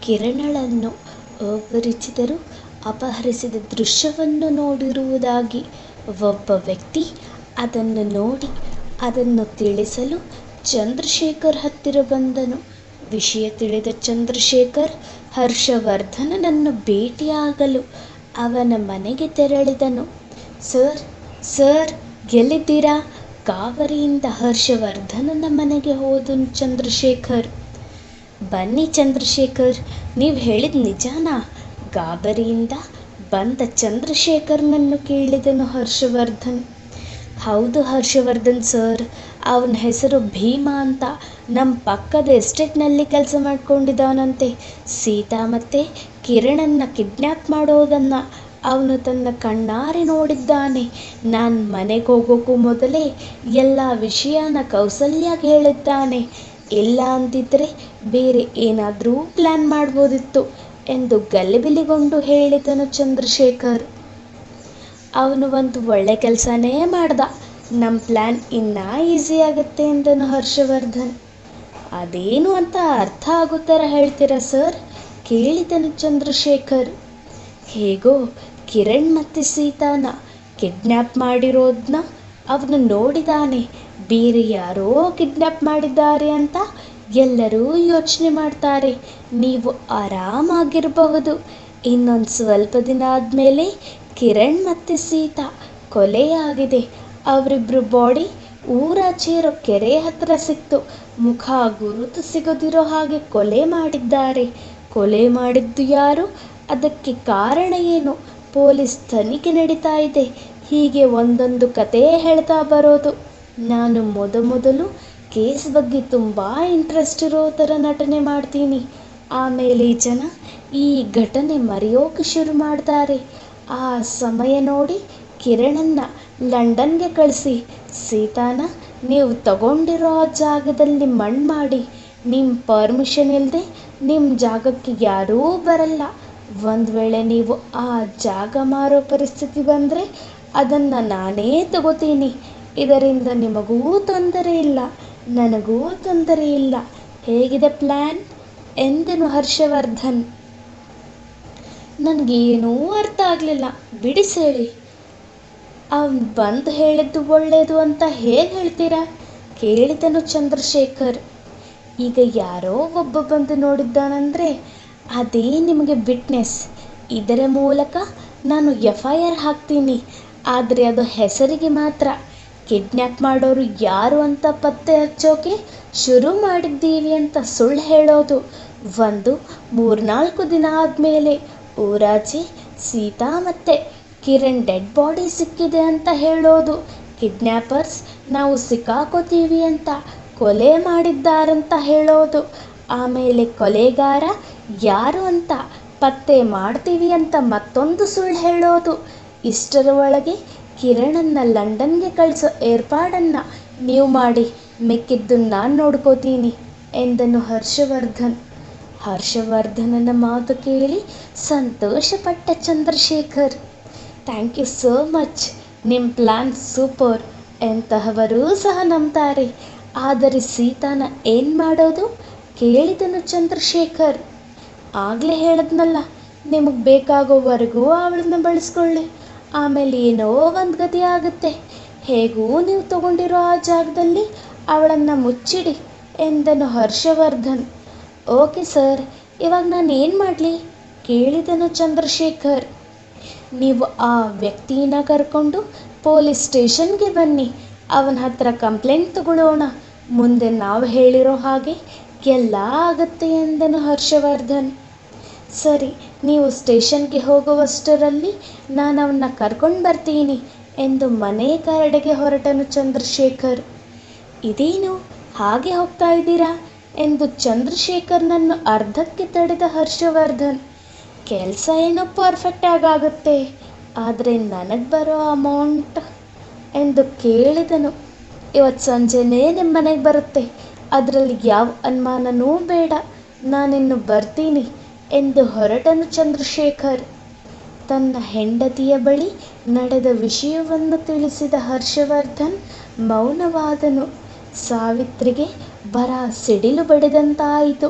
ಕಿರಣಳನ್ನು ಅಪರಿಚಿತರು ಅಪಹರಿಸಿದ ದೃಶ್ಯವನ್ನು ನೋಡಿರುವುದಾಗಿ ಒಬ್ಬ ವ್ಯಕ್ತಿ ಅದನ್ನು ನೋಡಿ ಅದನ್ನು ತಿಳಿಸಲು ಚಂದ್ರಶೇಖರ್ ಹತ್ತಿರ ಬಂದನು. ವಿಷಯ ತಿಳಿದ ಚಂದ್ರಶೇಖರ್ ಹರ್ಷವರ್ಧನನನ್ನು ಭೇಟಿಯಾಗಲು ಅವನ ಮನೆಗೆ ತೆರಳಿದನು. ಸರ್ ಸರ್ ಎಲ್ಲಿದ್ದೀರಾ? ಗಾಬರಿಯಿಂದ ಹರ್ಷವರ್ಧನನ ಮನೆಗೆ ಹೋದನು ಚಂದ್ರಶೇಖರ್. ಬನ್ನಿ ಚಂದ್ರಶೇಖರ್, ನೀವು ಹೇಳಿದ ನಿಜಾನಾ? ಗಾಬರಿಯಿಂದ ಬಂದ ಚಂದ್ರಶೇಖರ್ನನ್ನು ಕೇಳಿದನು ಹರ್ಷವರ್ಧನ್. ಹೌದು ಹರ್ಷವರ್ಧನ್ ಸರ್, ಅವನ ಹೆಸರು ಭೀಮಾ ಅಂತ. ನಮ್ಮ ಪಕ್ಕದ ಎಸ್ಟೇಟ್ನಲ್ಲಿ ಕೆಲಸ ಮಾಡ್ಕೊಂಡಿದ್ದಾನಂತೆ. ಸೀತಾ ಮತ್ತು ಕಿರಣನ್ನ ಕಿಡ್ನ್ಯಾಪ್ ಮಾಡೋದನ್ನು ಅವನು ತನ್ನ ಕಣ್ಣಾರೆ ನೋಡಿದ್ದಾನೆ. ನಾನು ಮನೆಗೆ ಹೋಗೋಕ್ಕೂ ಮೊದಲೇ ಎಲ್ಲ ವಿಷಯನ ಕೌಸಲ್ಯಾಗೆ ಹೇಳಿದ್ದಾನೆ. ಇಲ್ಲ ಅಂದಿದ್ರೆ ಬೇರೆ ಏನಾದರೂ ಪ್ಲ್ಯಾನ್ ಮಾಡ್ಬೋದಿತ್ತು ಎಂದು ಗಲಿಬಿಲಿಗೊಂಡು ಹೇಳಿದನು ಚಂದ್ರಶೇಖರ್. ಅವನು ಒಂದು ಒಳ್ಳೆ ಕೆಲಸನೇ ಮಾಡ್ದ. ನಮ್ಮ ಪ್ಲ್ಯಾನ್ ಇನ್ನೂ ಈಸಿ ಆಗುತ್ತೆ ಎಂದನು ಹರ್ಷವರ್ಧನ್. ಅದೇನು ಅಂತ ಅರ್ಥ ಆಗೋ ಥರ ಹೇಳ್ತೀರಾ ಸರ್? ಕೇಳಿದನು ಚಂದ್ರಶೇಖರ್. ಹೇಗೋ ಕಿರಣ್ ಮತ್ತು ಸೀತಾನ ಕಿಡ್ನ್ಯಾಪ್ ಮಾಡಿರೋದನ್ನ ಅವನು ನೋಡಿದಾನೆ. ಬೇರೆ ಯಾರೋ ಕಿಡ್ನ್ಯಾಪ್ ಮಾಡಿದ್ದಾರೆ ಅಂತ ಎಲ್ಲರೂ ಯೋಚನೆ ಮಾಡ್ತಾರೆ. ನೀವು ಆರಾಮಾಗಿರಬಹುದು. ಇನ್ನೊಂದು ಸ್ವಲ್ಪ ದಿನ ಆದಮೇಲೆ ಕಿರಣ್ ಮತ್ತು ಸೀತಾ ಕೊಲೆಯಾಗಿದೆ. ಅವರಿಬ್ಬರು ಬಾಡಿ ಊರಾಚೆ ಇರೋ ಕೆರೆ ಹತ್ರ ಸಿಕ್ತು. ಮುಖ ಗುರುತು ಸಿಗದಿರೋ ಹಾಗೆ ಕೊಲೆ ಮಾಡಿದ್ದಾರೆ. ಕೊಲೆ ಮಾಡಿದ್ದು ಯಾರು? ಅದಕ್ಕೆ ಕಾರಣ ಏನು? ಪೊಲೀಸ್ ತನಿಖೆ ನಡೀತಾ ಇದೆ. ಹೀಗೆ ಒಂದೊಂದು ಕತೆ ಹೇಳ್ತಾ ಬರೋದು. ನಾನು ಮೊದಲು ಕೇಸ್ ಬಗ್ಗೆ ತುಂಬ ಇಂಟ್ರೆಸ್ಟ್ ಇರೋ ಥರ ನಟನೆ ಮಾಡ್ತೀನಿ. ಆಮೇಲೆ ಜನ ಈ ಘಟನೆ ಮರೆಯೋಕೆ ಶುರು ಮಾಡ್ತಾರೆ. ಆ ಸಮಯ ನೋಡಿ ಕಿರಣನ್ನ ಲಂಡನ್ಗೆ ಕಳಿಸಿ ಸೀತಾನ ನೀವು ತಗೊಂಡಿರೋ ಜಾಗದಲ್ಲಿ ಮಣ್ಣು ಮಾಡಿ. ನಿಮ್ಮ ಪರ್ಮಿಷನ್ ಇಲ್ಲದೆ ನಿಮ್ಮ ಜಾಗಕ್ಕೆ ಯಾರೂ ಬರಲ್ಲ. ಒಂದು ವೇಳೆ ನೀವು ಆ ಜಾಗ ಮಾರೋ ಪರಿಸ್ಥಿತಿ ಬಂದರೆ ಅದನ್ನು ನಾನೇ ತಗೋತೀನಿ. ಇದರಿಂದ ನಿಮಗೂ ತೊಂದರೆ ಇಲ್ಲ, ನನಗೂ ತೊಂದರೆ ಇಲ್ಲ. ಹೇಗಿದೆ ಪ್ಲ್ಯಾನ್ ಎಂದನು ಹರ್ಷವರ್ಧನ್. ನನಗೇನೂ ಅರ್ಥ ಆಗಲಿಲ್ಲ, ಬಿಡಿಸೇಳಿ. ಅವನು ಬಂದು ಹೇಳಿದ್ದು ಒಳ್ಳೆಯದು ಅಂತ ಹೇಗೆ ಹೇಳ್ತೀರಾ? ಕೇಳಿದನು ಚಂದ್ರಶೇಖರ್. ಈಗ ಯಾರೋ ಒಬ್ಬ ಬಂದು ನೋಡಿದ್ದಾನಂದರೆ ಅದೇ ನಿಮಗೆ ವಿಟ್ನೆಸ್. ಇದರ ಮೂಲಕ ನಾನು FIR ಹಾಕ್ತೀನಿ. ಆದರೆ ಅದು ಹೆಸರಿಗೆ ಮಾತ್ರ. ಕಿಡ್ನ್ಯಾಪ್ ಮಾಡೋರು ಯಾರು ಅಂತ ಪತ್ತೆ ಹಚ್ಚೋಕೆ ಶುರು ಮಾಡಿದ್ದೀವಿ ಅಂತ ಸುಳ್ಳು ಹೇಳೋದು. 3-4 ದಿನ ಆದಮೇಲೆ ಊರಾಚೆ ಸೀತಾ ಮತ್ತು ಕಿರಣ್ ಡೆಡ್ ಬಾಡಿ ಸಿಕ್ಕಿದೆ ಅಂತ ಹೇಳೋದು. ಕಿಡ್ನ್ಯಾಪರ್ಸ್ ನಾವು ಸಿಕ್ಕಾಕೋತೀವಿ ಅಂತ ಕೊಲೆ ಮಾಡಿದ್ದಾರಂತ ಹೇಳೋದು. ಆಮೇಲೆ ಕೊಲೆಗಾರ ಯಾರು ಅಂತ ಪತ್ತೆ ಮಾಡ್ತೀವಿ ಅಂತ ಮತ್ತೊಂದು ಸುಳ್ಳು ಹೇಳೋದು. ಇಷ್ಟರ ಒಳಗೆ ಕಿರಣನ್ನ ಲಂಡನ್ಗೆ ಕಳಿಸೋ ಏರ್ಪಾಡನ್ನು ನೀವು ಮಾಡಿ, ಮಿಕ್ಕಿದ್ದು ನಾನು ನೋಡ್ಕೋತೀನಿ ಎಂದನು ಹರ್ಷವರ್ಧನ್. ಹರ್ಷವರ್ಧನನ ಮಾತು ಕೇಳಿ ಸಂತೋಷಪಟ್ಟ Chandrashekar. Thank you so much, ನಿಮ್ಮ ಪ್ಲ್ಯಾನ್ ಸೂಪರ್. ಎಂತಹವರೂ ಸಹ ನಂಬ್ತಾರೆ. ಆದರೆ ಸೀತಾನ ಏನು ಮಾಡೋದು? ಕೇಳಿದನು ಚಂದ್ರಶೇಖರ್. ಆಗಲೇ ಹೇಳಿದ್ನಲ್ಲ, ನಿಮಗೆ ಬೇಕಾಗೋವರೆಗೂ ಅವಳನ್ನ ಬಳಸ್ಕೊಳ್ಳಿ. ಆಮೇಲೆ ಏನೋ ಒಂದು ಗತಿ ಆಗುತ್ತೆ. ಹೇಗೂ ನೀವು ತಗೊಂಡಿರೋ ಆ ಜಾಗದಲ್ಲಿ ಅವಳನ್ನು ಮುಚ್ಚಿಡಿ ಎಂದನು ಹರ್ಷವರ್ಧನ್. ಓಕೆ ಸರ್, ಇವಾಗ ನಾನು ಏನು ಮಾಡಲಿ? ಕೇಳಿದನು ಚಂದ್ರಶೇಖರ್. ನೀವು ಆ ವ್ಯಕ್ತಿನ ಕರ್ಕೊಂಡು ಪೊಲೀಸ್ ಸ್ಟೇಷನ್ಗೆ ಬನ್ನಿ. ಅವನ ಹತ್ರ ಕಂಪ್ಲೇಂಟ್ ತಗೊಳ್ಳೋಣ. ಮುಂದೆ ನಾವು ಹೇಳಿರೋ ಹಾಗೆ ಎಲ್ಲ ಆಗುತ್ತೆ ಎಂದನು ಹರ್ಷವರ್ಧನ್. ಸರಿ, ನೀವು ಸ್ಟೇಷನ್ಗೆ ಹೋಗುವಷ್ಟರಲ್ಲಿ ನಾನು ಅವನ್ನ ಕರ್ಕೊಂಡು ಬರ್ತೀನಿ ಎಂದು ಮನೆ ಕಡೆಗೆ ಹೊರಟನು ಚಂದ್ರಶೇಖರ್. ಇದೇನು ಹಾಗೆ ಹೋಗ್ತಾ ಇದ್ದೀರಾ ಎಂದು ಚಂದ್ರಶೇಖರ್ನನ್ನು ಅರ್ಧಕ್ಕೆ ತಡೆದ ಹರ್ಷವರ್ಧನ್. ಕೆಲಸ ಏನೋ ಪರ್ಫೆಕ್ಟಾಗಿ ಆಗುತ್ತೆ, ಆದರೆ ನನಗೆ ಬರೋ ಅಮೌಂಟ್ ಎಂದು ಕೇಳಿದನು. ಇವತ್ತು ಸಂಜೆನೇ ನಿಮ್ಮ ಮನೆಗೆ ಬರುತ್ತೆ, ಅದರಲ್ಲಿ ಯಾವ ಅನುಮಾನನೂ ಬೇಡ. ನಾನಿನ್ನು ಬರ್ತೀನಿ ಎಂದು ಹೊರಟನು ಚಂದ್ರಶೇಖರ್. ತನ್ನ ಹೆಂಡತಿಯ ಬಳಿ ನಡೆದ ವಿಷಯವನ್ನು ತಿಳಿಸಿದ ಹರ್ಷವರ್ಧನ್ ಮೌನವಾದನು. ಸಾವಿತ್ರಿಗೆ ಬರ ಸಿಡಿಲು ಬಡಿದಂತಾಯಿತು.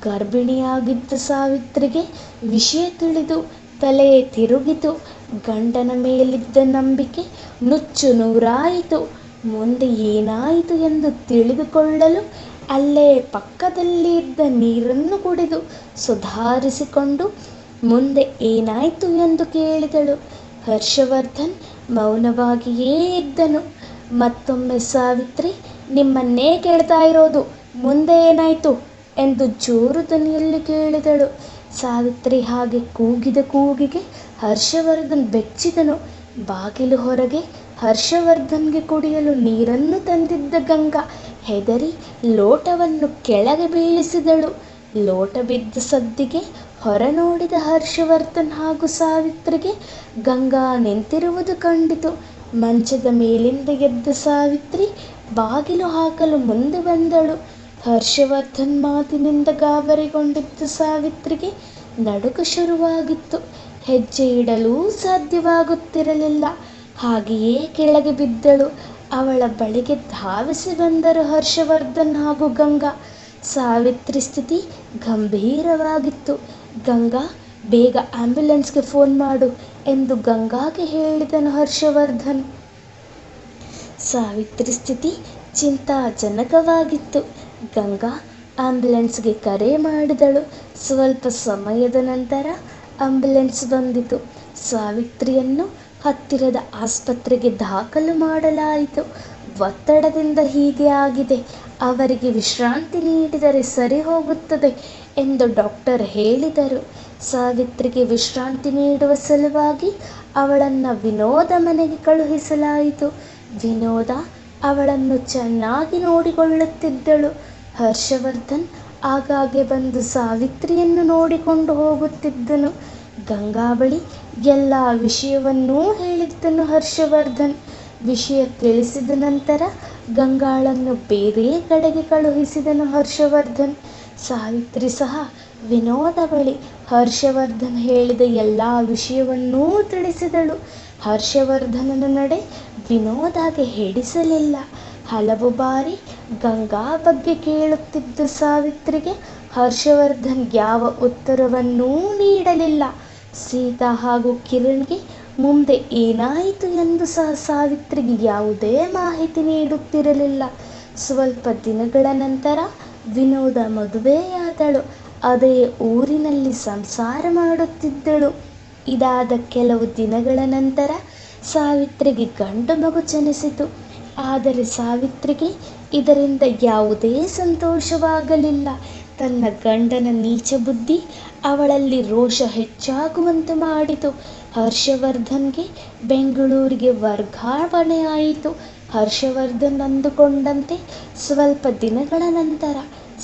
ಗರ್ಭಿಣಿಯಾಗಿದ್ದ ಸಾವಿತ್ರಿಗೆ ವಿಷಯ ತಿಳಿದು ತಲೆ ತಿರುಗಿತು. ಗಂಡನ ಮೇಲಿದ್ದ ನಂಬಿಕೆ ನುಚ್ಚು ನೂರಾಯಿತು. ಮುಂದೆ ಏನಾಯಿತು ಎಂದು ತಿಳಿದುಕೊಳ್ಳಲು ಅಲ್ಲೇ ಪಕ್ಕದಲ್ಲಿ ಇದ್ದ ನೀರನ್ನು ಕುಡಿದು ಸುಧಾರಿಸಿಕೊಂಡು ಮುಂದೆ ಏನಾಯಿತು ಎಂದು ಕೇಳಿದಳು. ಹರ್ಷವರ್ಧನ್ ಮೌನವಾಗಿಯೇ ಇದ್ದನು. ಮತ್ತೊಮ್ಮೆ ಸಾವಿತ್ರಿ, ನಿಮ್ಮನ್ನೇ ಕೇಳ್ತಾ ಇರೋದು, ಮುಂದೆ ಏನಾಯಿತು ಎಂದು ಜೋರು ಧ್ವನಿಯಲ್ಲಿ ಕೇಳಿದಳು. ಸಾವಿತ್ರಿ ಹಾಗೆ ಕೂಗಿದ ಕೂಗಿಗೆ ಹರ್ಷವರ್ಧನ್ ಬೆಚ್ಚಿದನು. ಬಾಗಿಲು ಹೊರಗೆ ಹರ್ಷವರ್ಧನ್ಗೆ ಕುಡಿಯಲು ನೀರನ್ನು ತಂದಿದ್ದ ಗಂಗಾ ಹೆದರಿ ಲೋಟವನ್ನು ಕೆಳಗೆ ಬೀಳಿಸಿದಳು. ಲೋಟ ಬಿದ್ದ ಸದ್ದಿಗೆ ಹೊರ ನೋಡಿದ ಹರ್ಷವರ್ಧನ್ ಹಾಗೂ ಸಾವಿತ್ರಿಗೆ ಗಂಗಾ ನಿಂತಿರುವುದು ಕಂಡಿತು. ಮಂಚದ ಮೇಲಿಂದ ಎದ್ದ ಸಾವಿತ್ರಿ ಬಾಗಿಲು ಹಾಕಲು ಮುಂದೆ ಬಂದಳು. ಹರ್ಷವರ್ಧನ್ ಮಾತಿನಿಂದ ಗಾಬರಿಗೊಂಡಿದ್ದ ಸಾವಿತ್ರಿಗೆ ನಡುಕ ಶುರುವಾಗಿತ್ತು. ಹೆಜ್ಜೆ ಇಡಲೂ ಸಾಧ್ಯವಾಗುತ್ತಿರಲಿಲ್ಲ. ಹಾಗೆಯೇ ಕೆಳಗೆ ಬಿದ್ದಳು. ಅವಳ ಬಳಿಗೆ ಧಾವಿಸಿ ಬಂದರು ಹರ್ಷವರ್ಧನ್ ಹಾಗೂ ಗಂಗಾ. ಸಾವಿತ್ರಿ ಸ್ಥಿತಿ ಗಂಭೀರವಾಗಿತ್ತು. ಗಂಗಾ, ಬೇಗ ಆಂಬ್ಯುಲೆನ್ಸ್ಗೆ ಫೋನ್ ಮಾಡು ಎಂದು ಗಂಗಾಗೆ ಹೇಳಿದನು ಹರ್ಷವರ್ಧನ್. ಸಾವಿತ್ರಿ ಸ್ಥಿತಿ ಚಿಂತಾಜನಕವಾಗಿತ್ತು. ಗಂಗಾ ಆಂಬ್ಯುಲೆನ್ಸ್ಗೆ ಕರೆ ಮಾಡಿದಳು. ಸ್ವಲ್ಪ ಸಮಯದ ನಂತರ ಆಂಬ್ಯುಲೆನ್ಸ್ ಬಂದಿತು. ಸಾವಿತ್ರಿಯನ್ನು ಹತ್ತಿರದ ಆಸ್ಪತ್ರೆಗೆ ದಾಖಲು ಮಾಡಲಾಯಿತು. ಒತ್ತಡದಿಂದ ಹೀಗೆ ಆಗಿದೆ, ಅವರಿಗೆ ವಿಶ್ರಾಂತಿ ನೀಡಿದರೆ ಸರಿ ಹೋಗುತ್ತದೆ ಎಂದು ಡಾಕ್ಟರ್ ಹೇಳಿದರು. ಸಾವಿತ್ರಿಗೆ ವಿಶ್ರಾಂತಿ ನೀಡುವ ಸಲುವಾಗಿ ಅವಳನ್ನು ವಿನೋದ ಮನೆಗೆ ಕಳುಹಿಸಲಾಯಿತು. ವಿನೋದ ಅವಳನ್ನು ಚೆನ್ನಾಗಿ ನೋಡಿಕೊಳ್ಳುತ್ತಿದ್ದಳು. ಹರ್ಷವರ್ಧನ್ ಆಗಾಗ್ಗೆ ಬಂದು ಸಾವಿತ್ರಿಯನ್ನು ನೋಡಿಕೊಂಡು ಹೋಗುತ್ತಿದ್ದನು. ಗಂಗಾ ಬಳಿ ಎಲ್ಲ ವಿಷಯವನ್ನೂ ಹೇಳಿದ್ದನು ಹರ್ಷವರ್ಧನ್. ವಿಷಯ ತಿಳಿಸಿದ ನಂತರ ಗಂಗಾಳನ್ನು ಬೇರೆ ಕಡೆಗೆ ಕಳುಹಿಸಿದನು ಹರ್ಷವರ್ಧನ್. ಸಾವಿತ್ರಿ ಸಹ ವಿನೋದ ಬಳಿ ಹರ್ಷವರ್ಧನ್ ಹೇಳಿದ ಎಲ್ಲ ವಿಷಯವನ್ನೂ ತಿಳಿಸಿದಳು. ಹರ್ಷವರ್ಧನನ ನಡೆ ವಿನೋದಾಗೆ ಹಿಡಿಸಲಿಲ್ಲ. ಹಲವು ಬಾರಿ ಗಂಗಾ ಬಗ್ಗೆ ಕೇಳುತ್ತಿದ್ದ ಸಾವಿತ್ರಿಗೆ ಹರ್ಷವರ್ಧನ್ ಯಾವ ಉತ್ತರವನ್ನೂ ನೀಡಲಿಲ್ಲ. ಸೀತಾ ಹಾಗೂ ಕಿರಣ್ಗೆ ಮುಂದೆ ಏನಾಯಿತು ಎಂದು ಸಹ ಸಾವಿತ್ರಿಗೆ ಯಾವುದೇ ಮಾಹಿತಿ ನೀಡುತ್ತಿರಲಿಲ್ಲ. ಸ್ವಲ್ಪ ದಿನಗಳ ನಂತರ ವಿನೋದ ಮದುವೆಯಾದಳು. ಅದೇ ಊರಿನಲ್ಲಿ ಸಂಸಾರ ಮಾಡುತ್ತಿದ್ದಳು. ಇದಾದ ಕೆಲವು ದಿನಗಳ ನಂತರ ಸಾವಿತ್ರಿಗೆ ಗಂಡು ಮಗು ಜನಿಸಿತು. ಆದರೆ ಸಾವಿತ್ರಿಗೆ ಇದರಿಂದ ಯಾವುದೇ ಸಂತೋಷವಾಗಲಿಲ್ಲ. ತನ್ನ ಗಂಡನ ನೀಚ ಬುದ್ಧಿ ಅವಳಲ್ಲಿ ರೋಷ ಹೆಚ್ಚಾಗುವಂತೆ ಮಾಡಿತು. ಹರ್ಷವರ್ಧನ್ಗೆ ಬೆಂಗಳೂರಿಗೆ ವರ್ಗಾವಣೆಯಾಯಿತು. ಹರ್ಷವರ್ಧನ್ ಅಂದುಕೊಂಡಂತೆ ಸ್ವಲ್ಪ ದಿನಗಳ ನಂತರ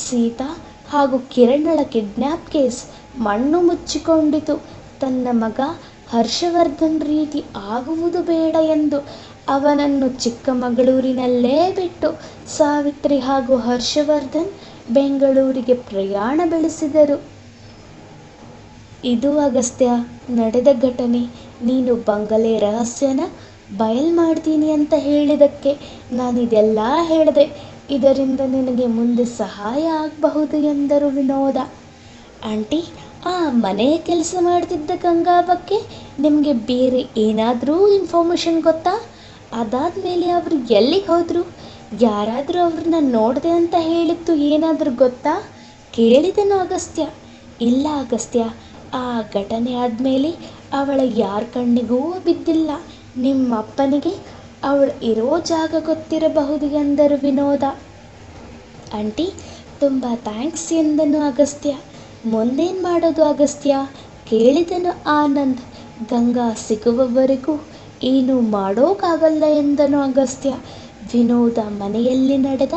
ಸೀತಾ ಹಾಗೂ ಕಿರಣಳ ಕಿಡ್ನ್ಯಾಪ್ ಕೇಸ್ ಮಣ್ಣು ಮುಚ್ಚಿಕೊಂಡಿತು. ತನ್ನ ಮಗ ಹರ್ಷವರ್ಧನ್ ರೀತಿ ಆಗುವುದು ಬೇಡ ಎಂದು ಅವನನ್ನು ಚಿಕ್ಕಮಗಳೂರಿನಲ್ಲೇ ಬಿಟ್ಟು ಸಾವಿತ್ರಿ ಹಾಗೂ ಹರ್ಷವರ್ಧನ್ ಬೆಂಗಳೂರಿಗೆ ಪ್ರಯಾಣ ಬೆಳೆಸಿದರು. ಇದು ಅಗಸ್ತ್ಯ ನಡೆದ ಘಟನೆ. ನೀನು ಬಂಗಲೆ ರಹಸ್ಯನ ಬಯಲ್ ಮಾಡ್ತೀನಿ ಅಂತ ಹೇಳಿದ್ದಕ್ಕೆ ನಾನಿದೆಲ್ಲ ಹೇಳಿದೆ. ಇದರಿಂದ ನಿನಗೆ ಮುಂದೆ ಸಹಾಯ ಆಗಬಹುದು ಎಂದರು ವಿನೋದ. ಆಂಟಿ, ಆ ಮನೆ ಕೆಲಸ ಮಾಡ್ತಿದ್ದ ಗಂಗಾ ಬಗ್ಗೆ ನಿಮಗೆ ಬೇರೆ ಏನಾದರೂ ಇನ್ಫಾರ್ಮೇಷನ್ ಗೊತ್ತಾ? ಅದಾದಮೇಲೆ ಅವರು ಎಲ್ಲಿಗೆ ಹೋದರು? ಯಾರಾದರೂ ಅವ್ರನ್ನ ನೋಡಿದೆ ಅಂತ ಹೇಳಿದ್ದು ಏನಾದರೂ ಗೊತ್ತಾ? ಕೇಳಿದನು ಅಗಸ್ತ್ಯ. ಇಲ್ಲ ಅಗಸ್ತ್ಯ, ಆ ಘಟನೆ ಆದಮೇಲೆ ಅವಳ ಯಾರ ಕಣ್ಣಿಗೂ ಬಿದ್ದಿಲ್ಲ. ನಿಮ್ಮ ಅಪ್ಪನಿಗೆ ಅವಳು ಇರೋ ಜಾಗ ಗೊತ್ತಿರಬಹುದು ಎಂದರು ವಿನೋದ. ಆಂಟಿ, ತುಂಬ ಥ್ಯಾಂಕ್ಸ್ ಎಂದನು ಅಗಸ್ತ್ಯ. ಮುಂದೇನು ಮಾಡೋದು ಅಗಸ್ತ್ಯ? ಕೇಳಿದನು ಆನಂದ್. ಗಂಗಾ ಸಿಗುವವರೆಗೂ ಏನೂ ಮಾಡೋಕ್ಕಾಗಲ್ಲ ಎಂದನು ಅಗಸ್ತ್ಯ. ವಿನೋದ ಮನೆಯಲ್ಲಿ ನಡೆದ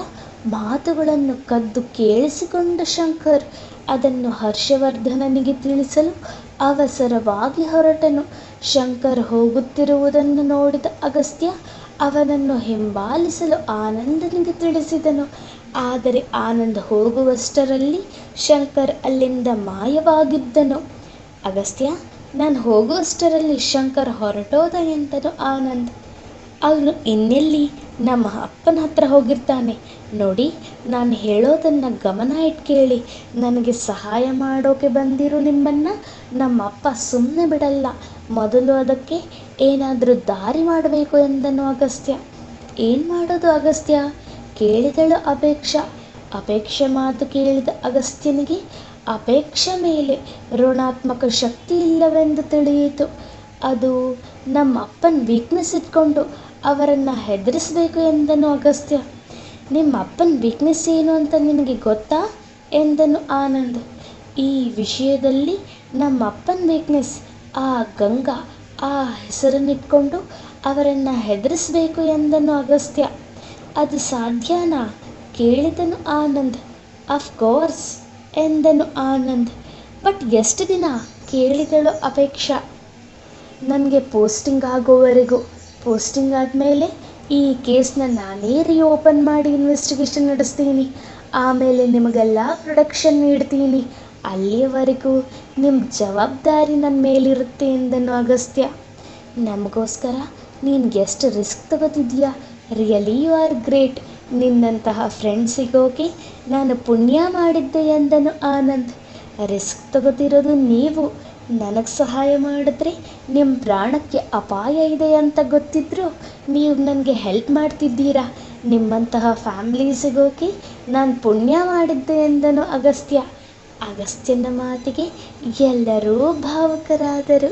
ಮಾತುಗಳನ್ನು ಕದ್ದು ಕೇಳಿಸಿಕೊಂಡ ಶಂಕರ್ ಅದನ್ನು ಹರ್ಷವರ್ಧನನಿಗೆ ತಿಳಿಸಲು ಅವಸರವಾಗಿ ಹೊರಟನು. ಶಂಕರ್ ಹೋಗುತ್ತಿರುವುದನ್ನು ನೋಡಿದ ಅಗಸ್ತ್ಯ ಅವನನ್ನು ಹಿಂಬಾಲಿಸಲು ಆನಂದನಿಗೆ ತಿಳಿಸಿದನು. ಆದರೆ ಆನಂದ್ ಹೋಗುವಷ್ಟರಲ್ಲಿ ಶಂಕರ್ ಅಲ್ಲಿಂದ ಮಾಯವಾಗಿದ್ದನು. ಅಗಸ್ತ್ಯ, ನಾನು ಹೋಗುವಷ್ಟರಲ್ಲಿ ಶಂಕರ್ ಹೊರಟೋದ ಎಂದನು ಆನಂದ್. ಅವನು ಇನ್ನೆಲ್ಲಿ ನಮ್ಮ ಅಪ್ಪನ ಹತ್ರ ಹೋಗಿರ್ತಾನೆ. ನೋಡಿ, ನಾನು ಹೇಳೋದನ್ನು ಗಮನ ಇಟ್ಟು ಕೇಳಿ, ನನಗೆ ಸಹಾಯ ಮಾಡೋಕೆ ಬಂದಿರೋ ನಿಮ್ಮನ್ನು ನಮ್ಮ ಅಪ್ಪ ಸುಮ್ಮನೆ ಬಿಡಲ್ಲ. ಮೊದಲು ಅದಕ್ಕೆ ಏನಾದರೂ ದಾರಿ ಮಾಡಬೇಕು ಎಂದನು ಅಗಸ್ತ್ಯ. ಏನು ಮಾಡೋದು ಅಗಸ್ತ್ಯ? ಕೇಳಿದಳು ಅಪೇಕ್ಷಾ. ಅಪೇಕ್ಷೆ ಮಾತು ಕೇಳಿದ ಅಗಸ್ತ್ಯನಿಗೆ ಅಪೇಕ್ಷೆ ಮೇಲೆ ಋಣಾತ್ಮಕ ಶಕ್ತಿ ಇಲ್ಲವೆಂದು ತಿಳಿಯಿತು. ಅದು ನಮ್ಮ ಅಪ್ಪನ ವೀಕ್ನೆಸ್ ಇಟ್ಕೊಂಡು ಅವರನ್ನು ಹೆದರಿಸಬೇಕು ಎಂದನು ಅಗಸ್ತ್ಯ. ನಿಮ್ಮ ಅಪ್ಪನ ವೀಕ್ನೆಸ್ ಏನು ಅಂತ ನಿನಗೆ ಗೊತ್ತಾ ಎಂದನು ಆನಂದ್. ಈ ವಿಷಯದಲ್ಲಿ ನಮ್ಮ ಅಪ್ಪನ ವೀಕ್ನೆಸ್ ಆ ಗಂಗಾ, ಆ ಹೆಸರನ್ನಿಟ್ಕೊಂಡು ಅವರನ್ನು ಹೆದರಿಸಬೇಕು ಎಂದನು ಅಗಸ್ತ್ಯ. ಅದು ಸಾಧ್ಯನಾ ಕೇಳಿದನು ಆನಂದ್. ಅಫ್ಕೋರ್ಸ್ ಎಂದನು ಆನಂದ್. ಬಟ್ ಎಷ್ಟು ದಿನ ಕೇಳಿದಳು ಅಪೇಕ್ಷಾ. ನನಗೆ ಪೋಸ್ಟಿಂಗ್ ಆಗೋವರೆಗೂ. ಪೋಸ್ಟಿಂಗ್ ಆದಮೇಲೆ ಈ ಕೇಸ್ನ ನಾನೇ ರೀಓಪನ್ ಮಾಡಿ ಇನ್ವೆಸ್ಟಿಗೇಷನ್ ನಡೆಸ್ತೀನಿ. ಆಮೇಲೆ ನಿಮಗೆಲ್ಲ ಪ್ರೊಡಕ್ಷನ್ ನೀಡ್ತೀನಿ. ಅಲ್ಲಿಯವರೆಗೂ ನಿಮ್ಮ ಜವಾಬ್ದಾರಿ ನನ್ನ ಮೇಲಿರುತ್ತೆ ಎಂದನು ಅಗಸ್ತ್ಯ. ನಮಗೋಸ್ಕರ ನೀನು ಎಷ್ಟು ರಿಸ್ಕ್ ತಗೋತಿದ್ಯಾ. Really you are great. ನಿನ್ನಂತಹ ಫ್ರೆಂಡ್ ಸಿಗೋಕೆ ನಾನು ಪುಣ್ಯ ಮಾಡಿದ್ದೆ ಎಂದನು ಆನಂದ್. ರಿಸ್ಕ್ ತಗೋತಿರೋದು ನೀವು. ನನಗೆ ಸಹಾಯ ಮಾಡಿದ್ರೆ ನಿಮ್ಮ ಪ್ರಾಣಕ್ಕೆ ಅಪಾಯ ಇದೆ ಅಂತ ಗೊತ್ತಿದ್ರೂ ನೀವು ನನಗೆ ಹೆಲ್ಪ್ ಮಾಡ್ತಿದ್ದೀರಾ. ನಿಮ್ಮಂತಹ ಫ್ಯಾಮಿಲಿ ಸಿಗೋಕೆ ನಾನು ಪುಣ್ಯ ಮಾಡಿದ್ದೆ ಎಂದನು ಅಗಸ್ತ್ಯ. ಅಗಸ್ತ್ಯನ ಮಾತಿಗೆ ಎಲ್ಲರೂ ಭಾವುಕರಾದರು.